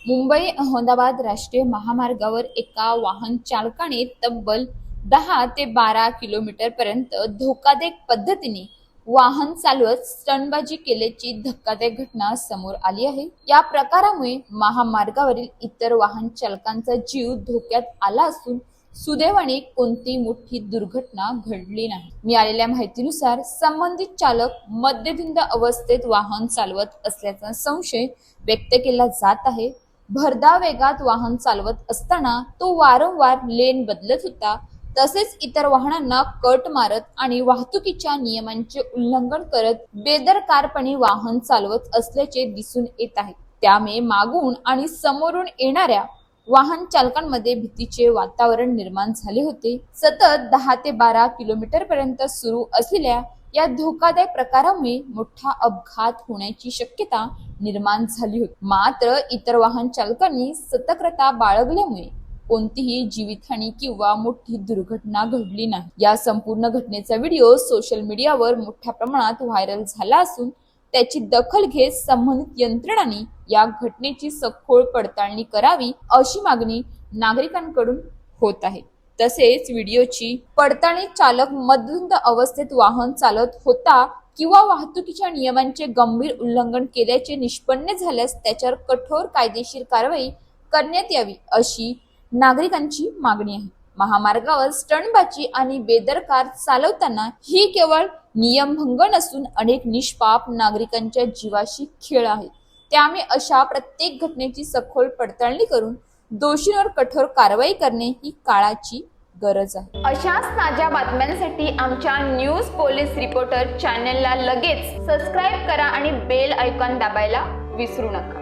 मुंबई अहमदाबाद राष्ट्रीय महामार्गावर एका वाहन चालकाने तब्बल 10 ते 12 किलोमीटर पर्यंत धोकादायक पद्धतीने वाहन चालवत स्टंटबाजी केल्याची धक्कादायक घटना समोर आली आहे। या प्रकारामुळे महामार्गावरील इतर वाहन चालकांचा जीव धोक्यात आला असून सुदैवाने कोणतीही मोठी दुर्घटना घडली नाही। मिळालेल्या माहितीनुसार संबंधित चालक मद्यधुंद अवस्थेत वाहन चालवत असल्याचा संशय व्यक्त केला जात आहे। भरधाव वेगात वाहन चालवत असताना तो वारंवार लेन बदलत होता, तसेच इतर वाहनांना कट मारत आणि वाहतुकीच्या नियमांचे उल्लंघन करत बेदरकारपणे वाहन चालवत असल्याचे दिसून येत आहे। त्यामुळे मागून आणि समोरून येणाऱ्या वाहन चालकांमध्ये भीतीचे वातावरण निर्माण झाले होते। सतत 10 ते 12 किलोमीटर पर्यंत सुरू असलेल्या या धोकादायक प्रकारामुळे मोठा अपघात होण्याची शक्यता निर्माण झाली होती। मात्र इतर वाहन चालकांनी सतर्कता बाळगल्यामुळे कोणतीही जीवितहानी किंवा मोठी दुर्घटना घडली नाही। या संपूर्ण घटनेचा व्हिडिओ सोशल मीडियावर मोठ्या प्रमाणात व्हायरल झाला असून त्याची दखल घेत संबंधित यंत्रणांनी या घटनेची सखोल पडताळणी करावी अशी मागणी नागरिकांकडून होत आहे। तसेच व्हिडिओची पडताळणी चालक मद्यधुंद अवस्थेत वाहन चालवत होता किंवा वाहतुकीच्या नियमांचे गंभीर उल्लंघन केल्याचे निष्पन्न झाल्यास त्याच्यावर कठोर कायदेशीर कारवाई करण्यात यावी अशी नागरिकांची मागणी आहे। महामार्गावर स्टंटबाजी आणि बेदरकार चालवताना ही केवळ नियमभंग नसून अनेक निष्पाप नागरिकांच्या जीवाशी खेळ आहे। त्यामुळे अशा प्रत्येक घटनेची सखोल पडताळणी करून दोषींवर कठोर कारवाई करणे ही काळाची गरज आहे। अशाच ताज्या बातम्यांसाठी आमच्या न्यूज पोलीस रिपोर्टर चॅनलला लगेच सबस्क्राईब करा आणि बेल आयकॉन दाबायला विसरू नका।